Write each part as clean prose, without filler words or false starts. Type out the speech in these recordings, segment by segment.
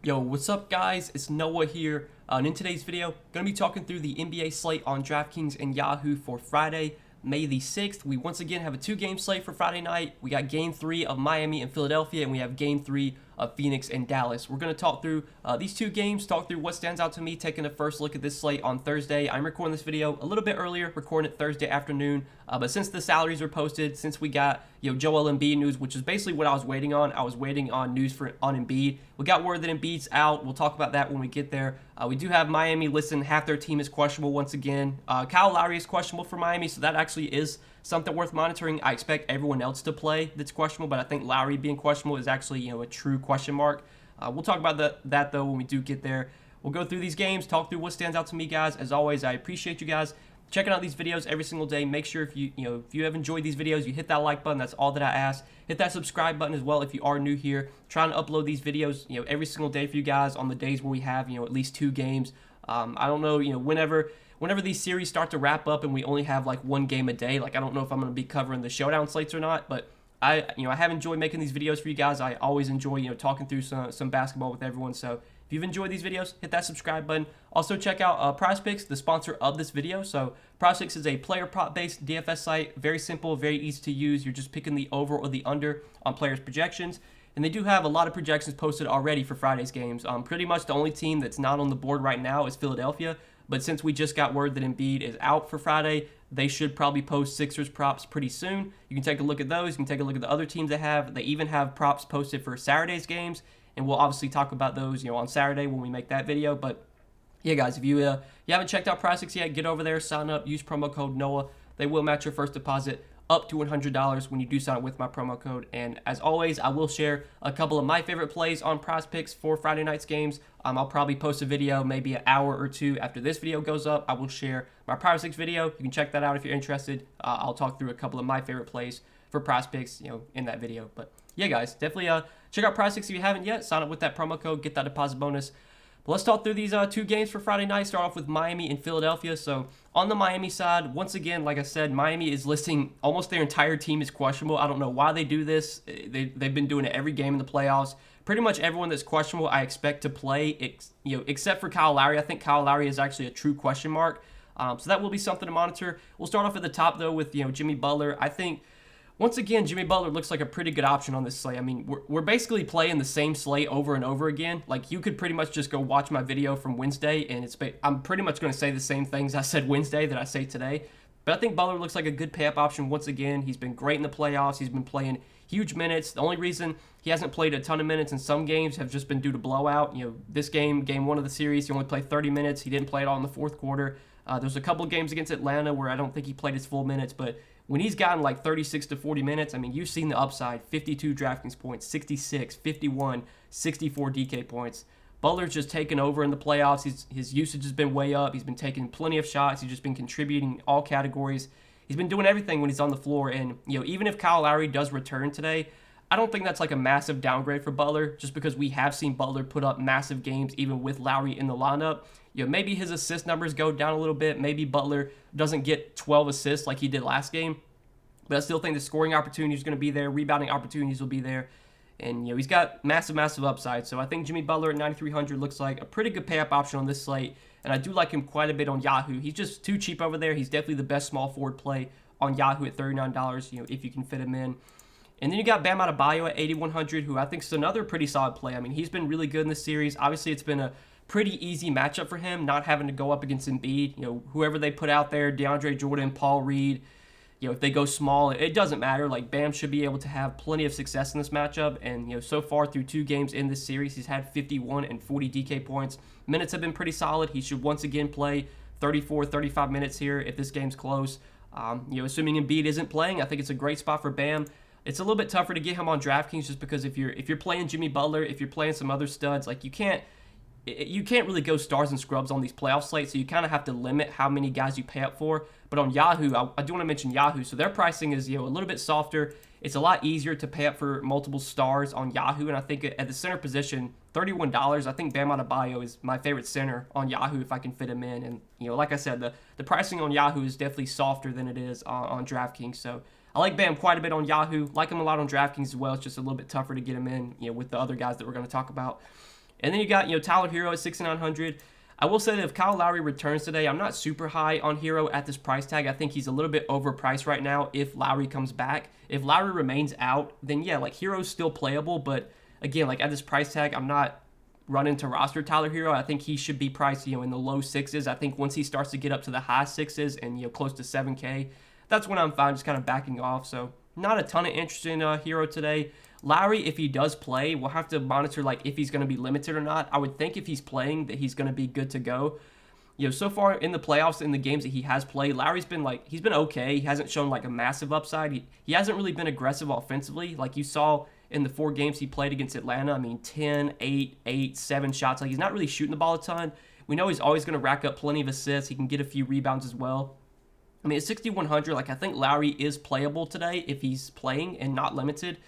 Yo, what's up guys? It's Noah here, and in today's video, going to be talking through the NBA slate on Draftkings and Yahoo for Friday, May the 6th. We once again have a two-game slate for Friday night. We got Game 3 of Miami and Philadelphia, and we have Game 3 of Phoenix and Dallas. We're going to talk through these two games, talk through what stands out to me, taking a first look at this slate on Thursday. I'm recording this video a little bit earlier, recording it Thursday afternoon, but since the salaries were posted, since we got Joel Embiid news, which is basically what I was waiting on. I was waiting on news on Embiid. We got word that Embiid's out. We'll talk about that when we get there. We do have Miami listed. Half their team is questionable once again. Kyle Lowry is questionable for Miami, so that actually is something worth monitoring. I expect everyone else to play that's questionable, but I think Lowry being questionable is actually a true question mark. We'll talk about that though when we do get there. We'll go through these games, talk through what stands out to me, guys. As always, I appreciate you guys checking out these videos every single day. Make sure if you have enjoyed these videos, you hit that like button. That's all that I ask. Hit that subscribe button as well if you are new here. Trying to upload these videos every single day for you guys on the days where we have at least two games. I don't know whenever these series start to wrap up and we only have like one game a day, like I don't know if I'm going to be covering the showdown slates or not, but I have enjoyed making these videos for you guys. I always enjoy talking through some basketball with everyone. So if you've enjoyed these videos, hit that subscribe button. Also check out PrizePicks, the sponsor of this video. So PrizePicks is a player prop based DFS site. Very simple, very easy to use. You're just picking the over or the under on players' projections. And they do have a lot of projections posted already for Friday's games. Pretty much the only team that's not on the board right now is Philadelphia. But since we just got word that Embiid is out for Friday, they should probably post Sixers props pretty soon. You can take a look at those. You can take a look at the other teams they have. They even have props posted for Saturday's games. And we'll obviously talk about those, on Saturday when we make that video. But yeah, guys, if you haven't checked out PrizePicks yet, get over there, sign up, use promo code NOAH. They will match your first deposit up to $100 when you do sign up with my promo code. And as always, I will share a couple of my favorite plays on PrizePicks for Friday night's games. I'll probably post a video maybe an hour or two after this video goes up. I will share my PrizePicks video. You can check that out if you're interested. I'll talk through a couple of my favorite plays for PrizePicks, in that video. But yeah, guys, definitely check out PrizePicks if you haven't yet. Sign up with that promo code, get that deposit bonus. But let's talk through these two games for Friday night. Start off with Miami and Philadelphia. So on the Miami side, once again, like I said, Miami is listing almost their entire team is questionable. I don't know why they do this. They've been doing it every game in the playoffs. Pretty much everyone that's questionable, I expect to play, except for Kyle Lowry. I think Kyle Lowry is actually a true question mark. So that will be something to monitor. We'll start off at the top, though, with Jimmy Butler. I think once again, Jimmy Butler looks like a pretty good option on this slate. I mean, we're basically playing the same slate over and over again. Like, you could pretty much just go watch my video from Wednesday, and I'm pretty much going to say the same things I said Wednesday that I say today. But I think Butler looks like a good pay-up option once again. He's been great in the playoffs. He's been playing huge minutes. The only reason he hasn't played a ton of minutes in some games have just been due to blowout. This game 1 of the series, he only played 30 minutes. He didn't play it all in the fourth quarter. There's a couple of games against Atlanta where I don't think he played his full minutes, but when he's gotten like 36 to 40 minutes, I mean, you've seen the upside. 52 Draftkings points, 66, 51, 64 DK points. Butler's just taken over in the playoffs. His usage has been way up. He's been taking plenty of shots. He's just been contributing in all categories. He's been doing everything when he's on the floor. And, even if Kyle Lowry does return today, I don't think that's like a massive downgrade for Butler, just because we have seen Butler put up massive games even with Lowry in the lineup. Maybe his assist numbers go down a little bit. Maybe Butler doesn't get 12 assists like he did last game. But I still think the scoring opportunities are going to be there. Rebounding opportunities will be there. And, he's got massive upside. So I think Jimmy Butler at 9,300 looks like a pretty good pay-up option on this slate. And I do like him quite a bit on Yahoo. He's just too cheap over there. He's definitely the best small forward play on Yahoo at $39, if you can fit him in. And then you got Bam Adebayo at 8,100, who I think is another pretty solid play. I mean, he's been really good in this series. Obviously, it's been a pretty easy matchup for him, not having to go up against Embiid. Whoever they put out there, DeAndre Jordan, Paul Reed, if they go small, it doesn't matter. Like, Bam should be able to have plenty of success in this matchup. And, so far through 2 games in this series, he's had 51 and 40 DK points. Minutes have been pretty solid. He should once again play 34, 35 minutes here if this game's close. Assuming Embiid isn't playing, I think it's a great spot for Bam. It's a little bit tougher to get him on DraftKings just because if you're playing Jimmy Butler, if you're playing some other studs, like you can't really go stars and scrubs on these playoff slates, so you kind of have to limit how many guys you pay up for. But on Yahoo, I do want to mention Yahoo. So their pricing is a little bit softer. It's a lot easier to pay up for multiple stars on Yahoo, and I think at the center position, $31. I think Bam Adebayo is my favorite center on Yahoo if I can fit him in. And like I said, the pricing on Yahoo is definitely softer than it is on DraftKings. So I like Bam quite a bit on Yahoo. Like him a lot on DraftKings as well. It's just a little bit tougher to get him in, with the other guys that we're going to talk about. And then you got, Tyler Hero at 6,900. I will say that if Kyle Lowry returns today, I'm not super high on Hero at this price tag. I think he's a little bit overpriced right now if Lowry comes back. If Lowry remains out, then yeah, like Hero's still playable. But again, like at this price tag, I'm not running to roster Tyler Hero. I think he should be priced, in the low sixes. I think once he starts to get up to the high sixes and, close to 7K, that's when I'm fine just kind of backing off. So not a ton of interest in Hero today. Lowry, if he does play, we'll have to monitor like if he's going to be limited or not. I would think if he's playing that he's going to be good to go. So far in the playoffs, in the games that he has played, Lowry's been he's been okay. He hasn't shown like a massive upside. He hasn't really been aggressive offensively. Like you saw in the 4 games he played against Atlanta. I mean, 10, 8, 8, 7 shots. Like he's not really shooting the ball a ton. We know he's always going to rack up plenty of assists. He can get a few rebounds as well. I mean, at 6,100, like I think Lowry is playable today if he's playing and not limited.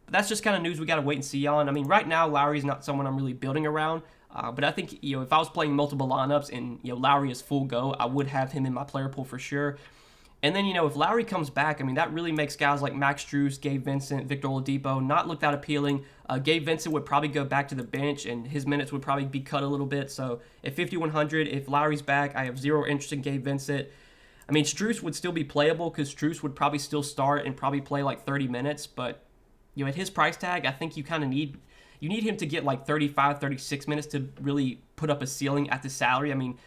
But that's just kind of news we got to wait and see on. I mean, right now, Lowry's not someone I'm really building around. But I think, if I was playing multiple lineups and, Lowry is full go, I would have him in my player pool for sure. And then, if Lowry comes back, I mean, that really makes guys like Max Strus, Gabe Vincent, Victor Oladipo not look that appealing. Gabe Vincent would probably go back to the bench, and his minutes would probably be cut a little bit. So at 5,100, if Lowry's back, I have zero interest in Gabe Vincent. I mean, Strus would still be playable because Strus would probably still start and probably play like 30 minutes. But, at his price tag, I think you kind of need him to get like 35, 36 minutes to really put up a ceiling at the salary. I mean,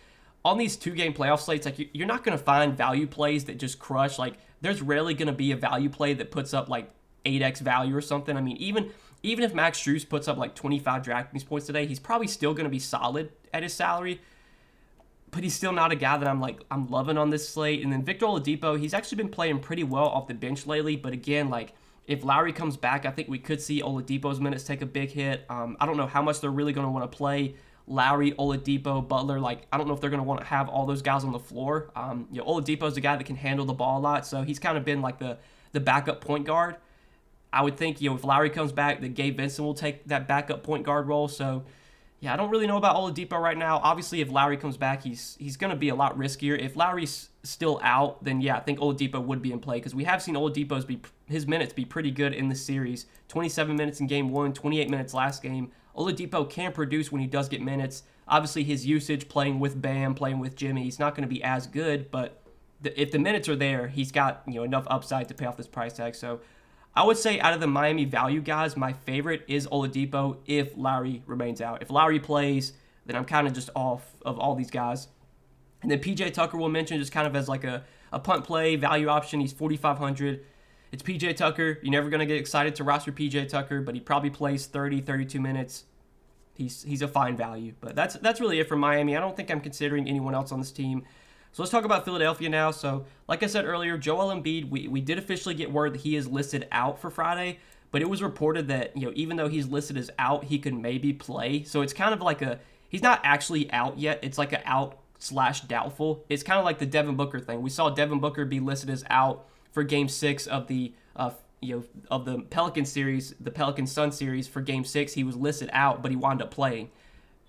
on these 2-game playoff slates, like you're not going to find value plays that just crush. Like there's rarely going to be a value play that puts up like 8x value or something. I mean, even if Max Strus puts up like 25 Draftkings points today, he's probably still going to be solid at his salary. But he's still not a guy that I'm loving on this slate. And then Victor Oladipo, he's actually been playing pretty well off the bench lately. But again, like if Lowry comes back, I think we could see Oladipo's minutes take a big hit. I don't know how much they're really going to want to play Lowry, Oladipo, Butler. Like I don't know if they're going to want to have all those guys on the floor. Oladipo's a guy that can handle the ball a lot, so he's kind of been like the backup point guard. I would think if Lowry comes back, that Gabe Vincent will take that backup point guard role. So. Yeah, I don't really know about Oladipo right now. Obviously, if Lowry comes back, he's going to be a lot riskier. If Lowry's still out, then yeah, I think Oladipo would be in play because we have seen his minutes be pretty good in the series. 27 minutes in game 1, 28 minutes last game. Oladipo can produce when he does get minutes. Obviously, his usage playing with Bam, playing with Jimmy, he's not going to be as good, but if the minutes are there, he's got enough upside to pay off this price tag. So I would say out of the Miami value guys, my favorite is Oladipo if Lowry remains out. If Lowry plays, then I'm kind of just off of all these guys. And then PJ Tucker we'll mention just kind of as like a punt play value option. He's 4,500. It's PJ Tucker. You're never going to get excited to roster PJ Tucker, but he probably plays 30, 32 minutes. He's a fine value. But that's really it for Miami. I don't think I'm considering anyone else on this team. So let's talk about Philadelphia now. So like I said earlier, Joel Embiid, we did officially get word that he is listed out for Friday, but it was reported that, even though he's listed as out, he could maybe play. So it's kind of like he's not actually out yet. It's like a out/doubtful. It's kind of like the Devin Booker thing. We saw Devin Booker be listed as out for Game 6 of the of the Pelican series, the Pelican-Sun series for Game 6. He was listed out, but he wound up playing.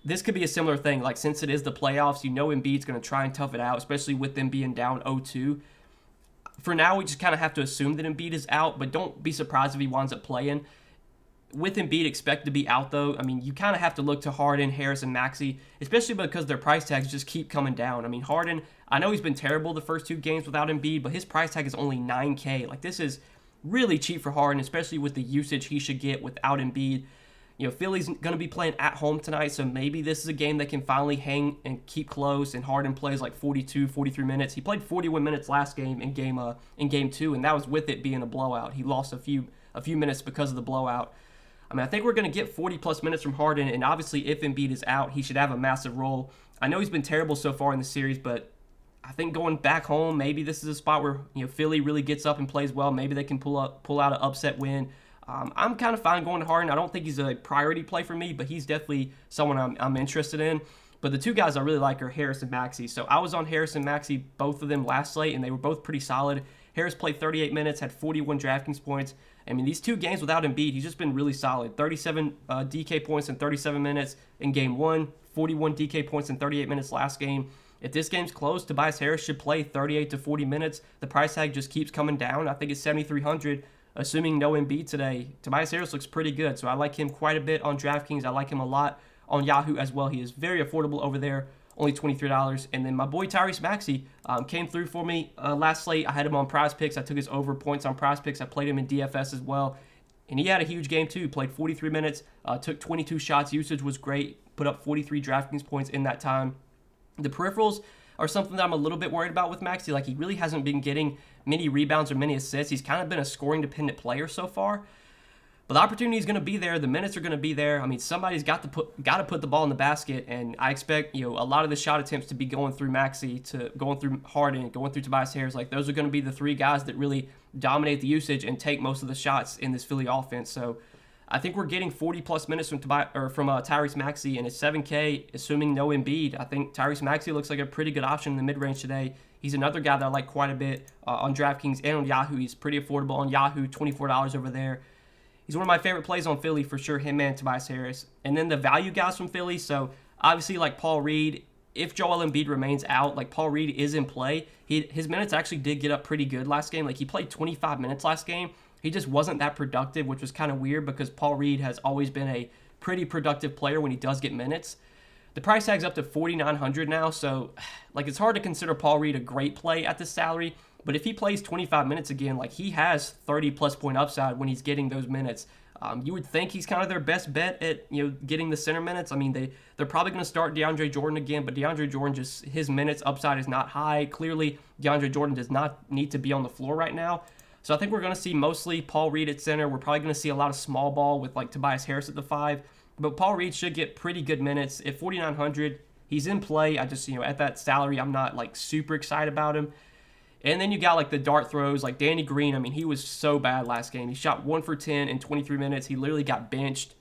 This could be a similar thing. Like, since it is the playoffs, Embiid's going to try and tough it out, especially with them being down 0-2. For now, we just kind of have to assume that Embiid is out, but don't be surprised if he winds up playing. With Embiid expected to be out, though, I mean, you kind of have to look to Harden, Harris, and Maxey, especially because their price tags just keep coming down. I mean, Harden, I know he's been terrible the first 2 games without Embiid, but his price tag is only $9K. Like, this is really cheap for Harden, especially with the usage he should get without Embiid. Philly's going to be playing at home tonight, so maybe this is a game that can finally hang and keep close, and Harden plays like 42, 43 minutes. He played 41 minutes last game in game 2, and that was with it being a blowout. He lost a few minutes because of the blowout. I mean, I think we're going to get 40-plus minutes from Harden, and obviously if Embiid is out, he should have a massive role. I know he's been terrible so far in the series, but I think going back home, maybe this is a spot where Philly really gets up and plays well. Maybe they can pull out an upset win. I'm kind of fine going to Harden. I don't think he's a priority play for me, but he's definitely someone I'm interested in. But the 2 guys I really like are Harris and Maxey. So I was on Harris and Maxey, both of them last slate, and they were both pretty solid. Harris played 38 minutes, had 41 Draftkings points. I mean, these 2 games without Embiid, he's just been really solid. 37 DK points in 37 minutes in game 1, 41 DK points in 38 minutes last game. If this game's close, Tobias Harris should play 38 to 40 minutes. The price tag just keeps coming down. I think it's 7,300. Assuming no Embiid today, Tobias Harris looks pretty good, so I like him quite a bit on DraftKings. I like him a lot on Yahoo as well. He is very affordable over there, only $23. And then my boy Tyrese Maxey came through for me last slate. I had him on Prize Picks. I took his over points on Prize Picks. I played him in DFS as well. And he had a huge game too. Played 43 minutes, took 22 shots. Usage was great. Put up 43 DraftKings points in that time. The peripherals are something that I'm a little bit worried about with Maxey. Like, he really hasn't been getting many rebounds or many assists. He's kind of been a scoring-dependent player so far. But the opportunity is going to be there. The minutes are going to be there. I mean, somebody's got to put the ball in the basket, and I expect, a lot of the shot attempts to be going through Maxey, to going through Harden, going through Tobias Harris. Like, those are going to be the three guys that really dominate the usage and take most of the shots in this Philly offense. So I think we're getting 40-plus minutes from Tyrese Maxey, and it's 7K, assuming no Embiid. I think Tyrese Maxey looks like a pretty good option in the mid-range today. He's another guy that I like quite a bit on DraftKings and on Yahoo. He's pretty affordable on Yahoo, $24 over there. He's one of my favorite plays on Philly for sure, him and Tobias Harris. And then the value guys from Philly, so obviously like Paul Reed, if Joel Embiid remains out, like Paul Reed is in play. His minutes actually did get up pretty good last game. Like, he played 25 minutes last game. He just wasn't that productive, which was kind of weird because Paul Reed has always been a pretty productive player when he does get minutes. The price tag's up to $4,900 now, so like, it's hard to consider Paul Reed a great play at this salary. But if he plays 25 minutes again, like, he has 30-plus point upside when he's getting those minutes. You would think he's kind of their best bet at getting the center minutes. I mean, they're probably going to start DeAndre Jordan again, but DeAndre Jordan, just his minutes upside is not high. Clearly, DeAndre Jordan does not need to be on the floor right now. So I think we're going to see mostly Paul Reed at center. We're probably going to see a lot of small ball with like Tobias Harris at the 5. But Paul Reed should get pretty good minutes. At $4,900, he's in play. I just, at that salary, I'm not like super excited about him. And then you got like the dart throws, like Danny Green. I mean, he was so bad last game. He shot 1 for 10 in 23 minutes. He literally got benched.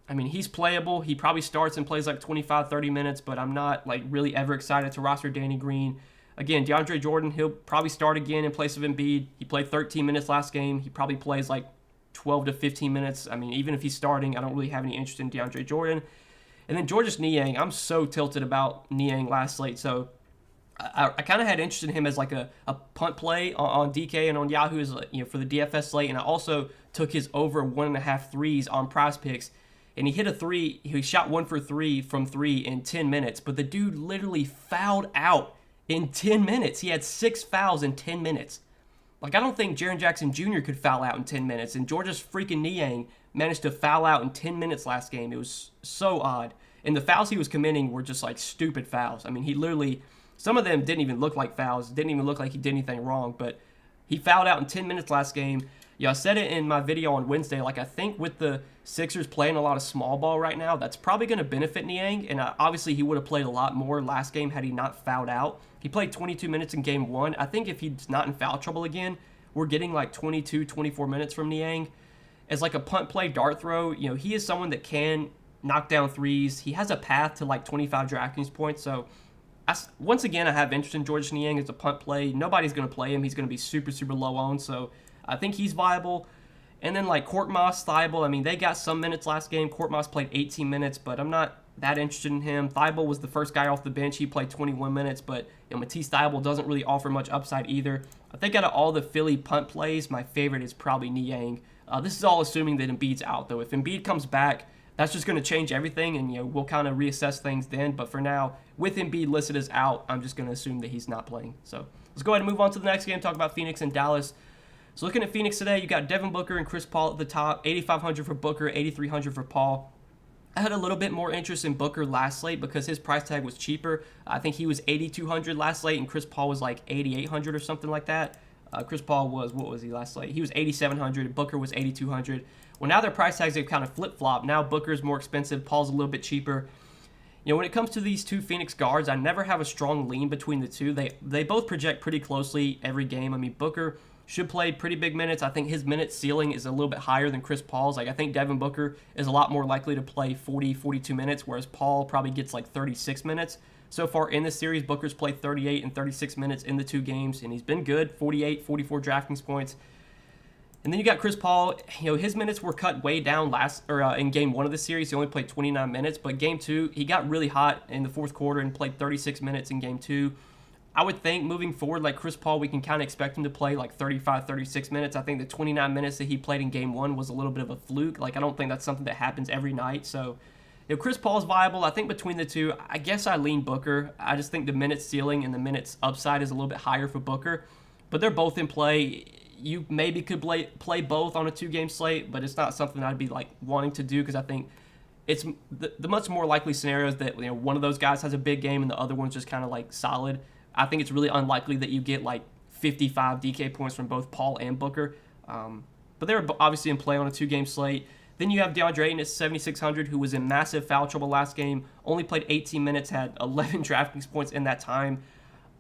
I mean, he's playable. He probably starts and plays like 25, 30 minutes, but I'm not like really ever excited to roster Danny Green. Again, DeAndre Jordan, he'll probably start again in place of Embiid. He played 13 minutes last game. He probably plays like 12 to 15 minutes. I mean, even if he's starting, I don't really have any interest in DeAndre Jordan. And then Georges Niang, I'm so tilted about Niang last slate. So I kind of had interest in him as like a punt play on DK and on Yahoo as, for the DFS slate. And I also took his over 1.5 threes on Prize Picks. And he hit a 3. He shot 1 for 3 from 3 in 10 minutes. But the dude literally fouled out in 10 minutes. He had 6 fouls in 10 minutes. Like, I don't think Jaren Jackson Jr. could foul out in 10 minutes. And Georges freaking Niang managed to foul out in 10 minutes last game. It was so odd. And the fouls he was committing were just like stupid fouls. I mean, he literally, some of them didn't even look like fouls. Didn't even look like he did anything wrong. But he fouled out in 10 minutes last game. Yeah, I said it in my video on Wednesday. Like, I think with the Sixers playing a lot of small ball right now, that's probably going to benefit Niang. And obviously, he would have played a lot more last game had he not fouled out. He played 22 minutes in game 1. I think if he's not in foul trouble again, we're getting like 22, 24 minutes from Niang. As like a punt play, dart throw, he is someone that can knock down threes. He has a path to like 25 DraftKings points. So, once again, I have interest in Georges Niang as a punt play. Nobody's going to play him. He's going to be super, super low owned. So, I think he's viable. And then like Korkmaz, Thibault, I mean, they got some minutes last game. Korkmaz played 18 minutes, but I'm not that interested in him. Thibault was the first guy off the bench. He played 21 minutes, but Matisse Thybulle doesn't really offer much upside either. I think out of all the Philly punt plays, my favorite is probably Niang. This is all assuming that Embiid's out, though. If Embiid comes back, that's just going to change everything, and we'll kind of reassess things then. But for now, with Embiid listed as out, I'm just going to assume that he's not playing. So let's go ahead and move on to the next game, talk about Phoenix and Dallas. So looking at Phoenix today, you got Devin Booker and Chris Paul at the top, $8,500 for Booker, $8,300 for Paul. I had a little bit more interest in Booker last slate because his price tag was cheaper. I think he was $8,200 last slate, and Chris Paul was like $8,800 or something like that. Chris Paul was, what was he last slate? He was $8,700. Booker was $8,200. Well, now their price tags have kind of flip-flopped. Now Booker's more expensive. Paul's a little bit cheaper. When it comes to these two Phoenix guards, I never have a strong lean between the two. They both project pretty closely every game. I mean, Booker should play pretty big minutes. I think his minute ceiling is a little bit higher than Chris Paul's. Like, I think Devin Booker is a lot more likely to play 40, 42 minutes, whereas Paul probably gets like 36 minutes. So far in this series, Booker's played 38 and 36 minutes in the two games, and he's been good, 48, 44 DraftKings points. And then you got Chris Paul. His minutes were cut way down in game 1 of the series. He only played 29 minutes, but game 2, he got really hot in the fourth quarter and played 36 minutes in game 2. I would think moving forward, like Chris Paul, we can kind of expect him to play like 35, 36 minutes. I think the 29 minutes that he played in game 1 was a little bit of a fluke. Like, I don't think that's something that happens every night. So, Chris Paul's viable. I think between the two, I guess I lean Booker. I just think the minutes ceiling and the minutes upside is a little bit higher for Booker. But they're both in play. You maybe could play both on a 2-game slate, but it's not something I'd be like wanting to do because I think it's the much more likely scenario is that one of those guys has a big game and the other one's just kind of like solid. I think it's really unlikely that you get like 55 DK points from both Paul and Booker. But they're obviously in play on a 2-game slate. Then you have DeAndre Ayton at 7,600, who was in massive foul trouble last game, only played 18 minutes, had 11 DraftKings points in that time.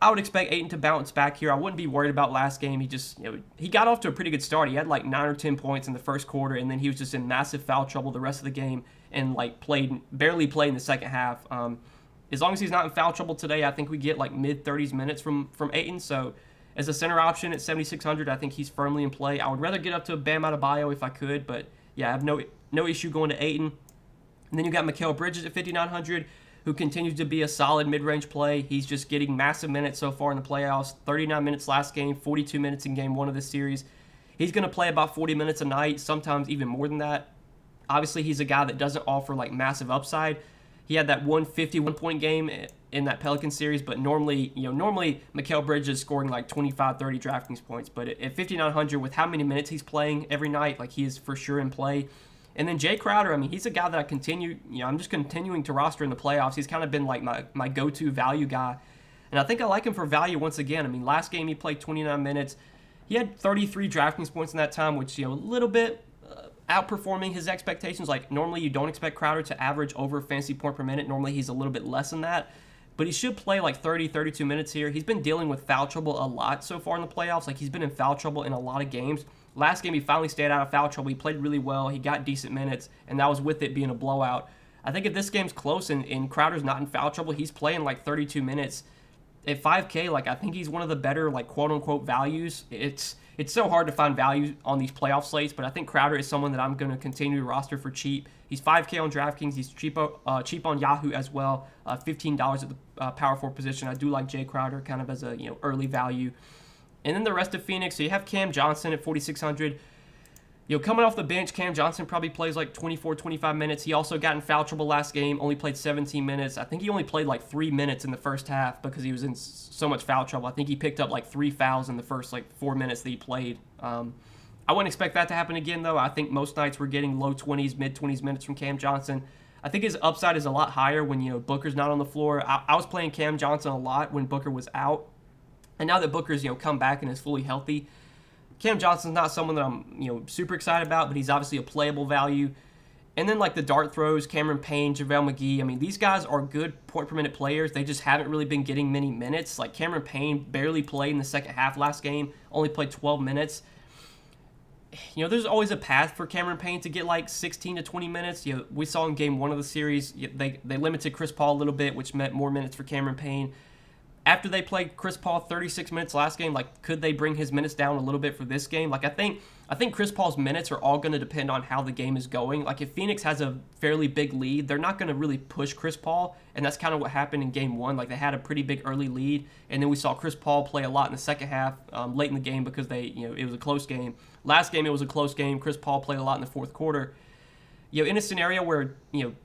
I would expect Ayton to bounce back here. I wouldn't be worried about last game. He just, he got off to a pretty good start. He had like 9 or 10 points in the first quarter, and then he was just in massive foul trouble the rest of the game and like barely played in the second half. As long as he's not in foul trouble today, I think we get like mid-30s minutes from Ayton. So as a center option at 7,600, I think he's firmly in play. I would rather get up to Bam Adebayo if I could, but yeah, I have no issue going to Ayton. And then you got Mikal Bridges at 5,900, who continues to be a solid mid-range play. He's just getting massive minutes so far in the playoffs. 39 minutes last game, 42 minutes in game 1 of this series. He's going to play about 40 minutes a night, sometimes even more than that. Obviously, he's a guy that doesn't offer like massive upside. He had that 151-point game in that Pelican series, but normally Mikal Bridges is scoring like 25, 30 DraftKings points. But at 5,900, with how many minutes he's playing every night, like he is for sure in play. And then Jay Crowder, I mean, he's a guy that I'm just continuing to roster in the playoffs. He's kind of been like my go-to value guy. And I think I like him for value once again. I mean, last game he played 29 minutes. He had 33 DraftKings points in that time, which, a little bit outperforming his expectations. Like, normally you don't expect Crowder to average over fantasy point per minute. Normally he's a little bit less than that. But he should play like 30, 32 minutes here. He's been dealing with foul trouble a lot so far in the playoffs. Like, he's been in foul trouble in a lot of games. Last game, he finally stayed out of foul trouble. He played really well. He got decent minutes, and that was with it being a blowout. I think if this game's close and Crowder's not in foul trouble, he's playing like 32 minutes. At 5K, like, I think he's one of the better, like, quote-unquote values. It's so hard to find value on these playoff slates, but I think Crowder is someone that I'm going to continue to roster for cheap. He's 5K on DraftKings. He's cheap on Yahoo as well. $15 at the power forward position. I do like Jay Crowder kind of as a early value. And then the rest of Phoenix, so you have Cam Johnson at 4,600. Coming off the bench, Cam Johnson probably plays like 24, 25 minutes. He also got in foul trouble last game, only played 17 minutes. I think he only played like 3 minutes in the first half because he was in so much foul trouble. I think he picked up like 3 fouls in the first like 4 minutes that he played. I wouldn't expect that to happen again, though. I think most nights we're getting low 20s, mid 20s minutes from Cam Johnson. I think his upside is a lot higher when Booker's not on the floor. I was playing Cam Johnson a lot when Booker was out. And now that Booker's come back and is fully healthy, Cam Johnson's not someone that I'm super excited about, but he's obviously a playable value. And then like the dart throws, Cameron Payne, JaVale McGee, I mean, these guys are good point per minute players. They just haven't really been getting many minutes. Like Cameron Payne barely played in the second half last game, only played 12 minutes. There's always a path for Cameron Payne to get like 16 to 20 minutes. We saw in game 1 of the series, they limited Chris Paul a little bit, which meant more minutes for Cameron Payne. After they played Chris Paul 36 minutes last game, like, could they bring his minutes down a little bit for this game? Like, I think Chris Paul's minutes are all going to depend on how the game is going. Like, if Phoenix has a fairly big lead, they're not going to really push Chris Paul, and that's kind of what happened in game 1. Like, they had a pretty big early lead, and then we saw Chris Paul play a lot in the second half, late in the game because it was a close game. Last game, it was a close game. Chris Paul played a lot in the fourth quarter. In a scenario where,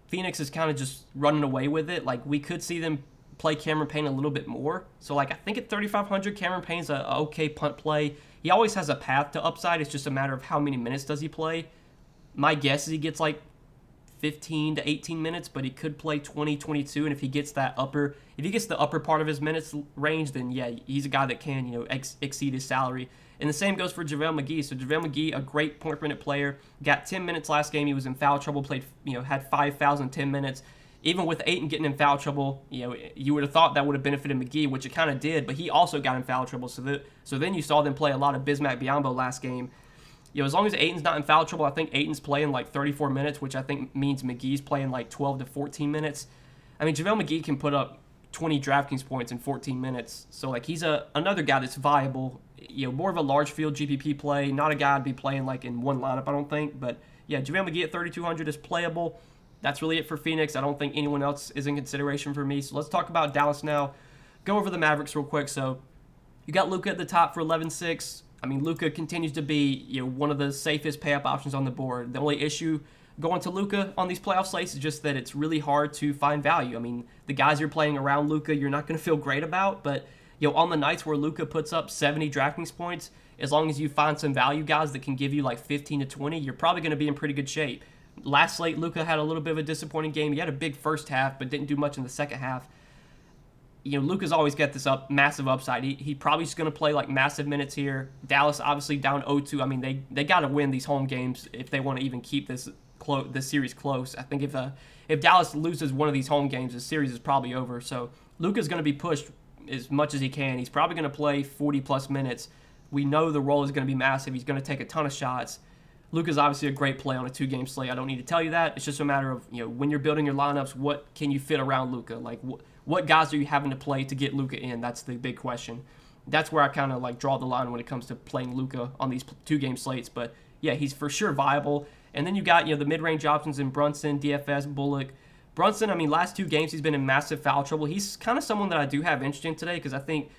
Phoenix is kind of just running away with it, like, we could see them play Cameron Payne a little bit more. So, like, I think at 3,500, Cameron Payne's a okay punt play. He always has a path to upside. It's just a matter of how many minutes does he play. My guess is he gets, like, 15 to 18 minutes, but he could play 20, 22, and if he gets the upper part of his minutes range, then, yeah, he's a guy that can, exceed his salary. And the same goes for JaVale McGee. So JaVale McGee, a great point per minute player, got 10 minutes last game. He was in foul trouble, had 5 fouls in 10 minutes. Even with Ayton getting in foul trouble, you would have thought that would have benefited McGee, which it kind of did, but he also got in foul trouble. So then you saw them play a lot of Bismack Biyombo last game. As long as Ayton's not in foul trouble, I think Ayton's playing like 34 minutes, which I think means McGee's playing like 12 to 14 minutes. I mean, JaVale McGee can put up 20 DraftKings points in 14 minutes. So, like, he's another guy that's viable. More of a large field GPP play. Not a guy I'd be playing like in one lineup, I don't think. But, yeah, JaVale McGee at 3,200 is playable. That's really it for Phoenix. I don't think anyone else is in consideration for me. So let's talk about Dallas now. Go over the Mavericks real quick. So you got Luka at the top for 11.6. I mean, Luka continues to be one of the safest pay-up options on the board. The only issue going to Luka on these playoff slates is just that it's really hard to find value. I mean, the guys you're playing around Luka, you're not going to feel great about, but on the nights where Luka puts up 70 DraftKings points, as long as you find some value guys that can give you like 15 to 20, you're probably going to be in pretty good shape. Last slate, Luka had a little bit of a disappointing game. He had a big first half, but didn't do much in the second half. Luka's always got this massive upside. He probably is going to play like massive minutes here. Dallas obviously down 0-2. I mean, they got to win these home games if they want to even keep this series close. I think if Dallas loses one of these home games, the series is probably over. So Luka's going to be pushed as much as he can. He's probably going to play 40-plus minutes. We know the role is going to be massive. He's going to take a ton of shots. Luka's obviously a great play on a 2-game slate. I don't need to tell you that. It's just a matter of, when you're building your lineups, what can you fit around Luka? Like, what guys are you having to play to get Luka in? That's the big question. That's where I kind of like draw the line when it comes to playing Luka on these 2-game slates. But yeah, he's for sure viable. And then you got, the mid-range options in Brunson, DFS, Bullock. Brunson, I mean, last 2 games he's been in massive foul trouble. He's kind of someone that I do have interest in today because I think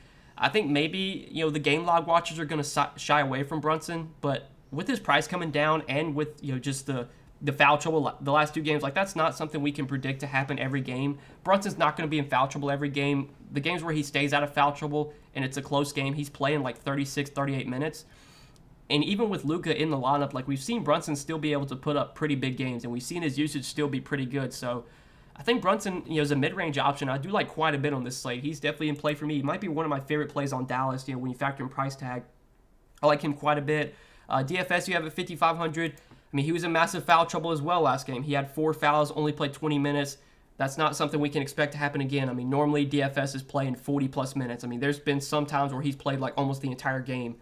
maybe, the game log watchers are going to shy away from Brunson, but with his price coming down and with, just the foul trouble the last 2 games, like that's not something we can predict to happen every game. Brunson's not going to be in foul trouble every game. The games where he stays out of foul trouble and it's a close game, he's playing like 36, 38 minutes. And even with Luka in the lineup, like we've seen Brunson still be able to put up pretty big games, and we've seen his usage still be pretty good. So I think Brunson, is a mid-range option. I do like quite a bit on this slate. He's definitely in play for me. He might be one of my favorite plays on Dallas, when you factor in price tag. I like him quite a bit. DFS, you have at 5,500. I mean, he was in massive foul trouble as well last game. He had 4 fouls, only played 20 minutes. That's not something we can expect to happen again. I mean, normally DFS is playing 40-plus minutes. I mean, there's been some times where he's played like almost the entire game.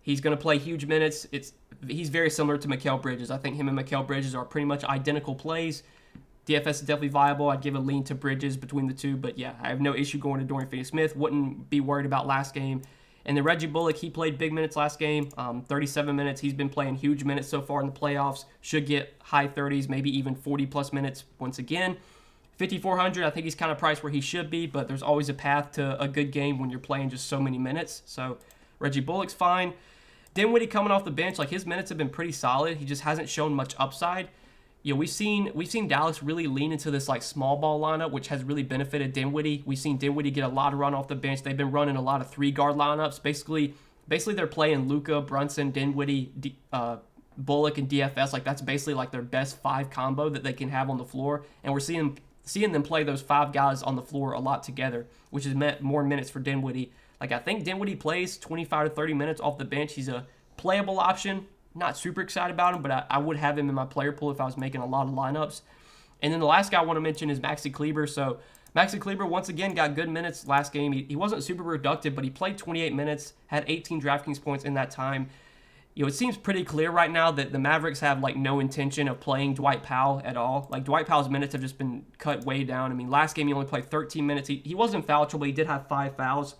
He's going to play huge minutes. He's very similar to Mikal Bridges. I think him and Mikal Bridges are pretty much identical plays. DFS is definitely viable. I'd give a lean to Bridges between the two. But yeah, I have no issue going to Dorian Finney-Smith. Wouldn't be worried about last game. And then Reggie Bullock, he played big minutes last game, 37 minutes. He's been playing huge minutes so far in the playoffs. Should get high 30s, maybe even 40-plus minutes once again. 5,400, I think he's kind of priced where he should be, but there's always a path to a good game when you're playing just so many minutes. So Reggie Bullock's fine. Dinwiddie coming off the bench, like his minutes have been pretty solid. He just hasn't shown much upside. We've seen Dallas really lean into this like small ball lineup, which has really benefited Dinwiddie. We've seen Dinwiddie get a lot of run off the bench. They've been running a lot of 3-guard lineups. Basically they're playing Luka, Brunson, Dinwiddie, Bullock, and DFS. Like that's basically like their best 5 combo that they can have on the floor. And we're seeing them play those 5 guys on the floor a lot together, which has meant more minutes for Dinwiddie. Like I think Dinwiddie plays 25 to 30 minutes off the bench. He's a playable option. Not super excited about him, but I would have him in my player pool if I was making a lot of lineups. And then the last guy I want to mention is Maxi Kleber. So Maxi Kleber, once again, got good minutes last game. He wasn't super productive, but he played 28 minutes, had 18 DraftKings points in that time. It seems pretty clear right now that the Mavericks have like no intention of playing Dwight Powell at all. Like Dwight Powell's minutes have just been cut way down. I mean, last game he only played 13 minutes. He wasn't in foul trouble. He did have 5 fouls.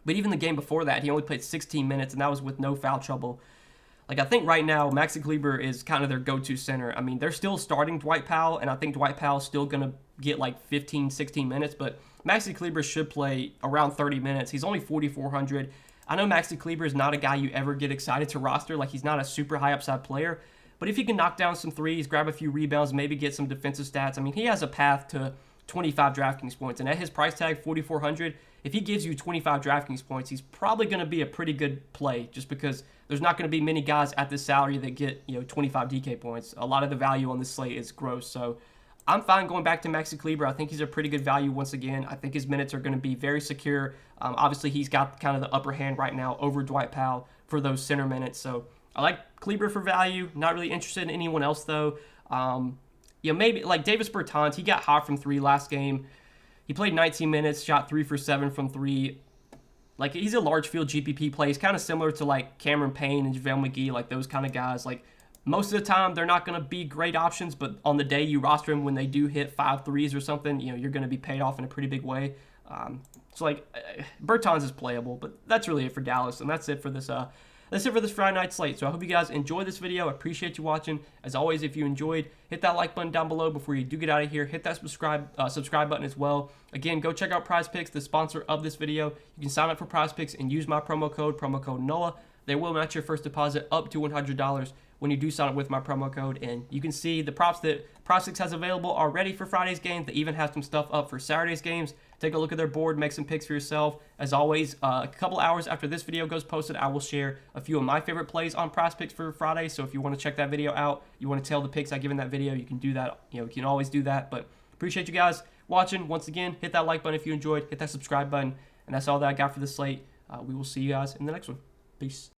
But even the game before that, he only played 16 minutes, and that was with no foul trouble. Like, I think right now, Maxi Kleber is kind of their go-to center. I mean, they're still starting Dwight Powell, and I think Dwight Powell's still going to get like 15, 16 minutes, but Maxi Kleber should play around 30 minutes. He's only 4,400. I know Maxi Kleber is not a guy you ever get excited to roster. Like, he's not a super high upside player, but if he can knock down some threes, grab a few rebounds, maybe get some defensive stats, I mean, he has a path to 25 DraftKings points, and at his price tag, 4,400, if he gives you 25 DraftKings points, he's probably going to be a pretty good play just because there's not going to be many guys at this salary that get 25 DK points. A lot of the value on this slate is gross, so I'm fine going back to Maxi Kleber. I think he's a pretty good value once again. I think his minutes are going to be very secure. Obviously, he's got kind of the upper hand right now over Dwight Powell for those center minutes, so I like Kleber for value. Not really interested in anyone else, though. Maybe like Davis Bertans, he got hot from 3 last game. He played 19 minutes, shot 3 for 7 from 3. Like, he's a large field GPP play. He's kind of similar to, like, Cameron Payne and JaVale McGee, like, those kind of guys. Like, most of the time, they're not going to be great options, but on the day you roster them when they do hit 5 threes or something, you're going to be paid off in a pretty big way. Bertans is playable, but that's really it for Dallas, and that's it for this Friday night slate. So I hope you guys enjoyed this video. I appreciate you watching. As always, if you enjoyed, hit that like button down below before you do get out of here. Hit that subscribe button as well. Again, go check out PrizePicks, the sponsor of this video. You can sign up for PrizePicks and use my promo code NOAH. They will match your first deposit up to $100 when you do sign up with my promo code. And you can see the props that Prospects has available already for Friday's game. They even have some stuff up for Saturday's games. Take a look at their board, make some picks for yourself. As always, a couple hours after this video goes posted, I will share a few of my favorite plays on Prospects for Friday. So if you want to check that video out, you want to tell the picks I give in that video, you can do that. You can always do that. But appreciate you guys watching. Once again, hit that like button if you enjoyed, hit that subscribe button. And that's all that I got for this slate. We will see you guys in the next one. Peace.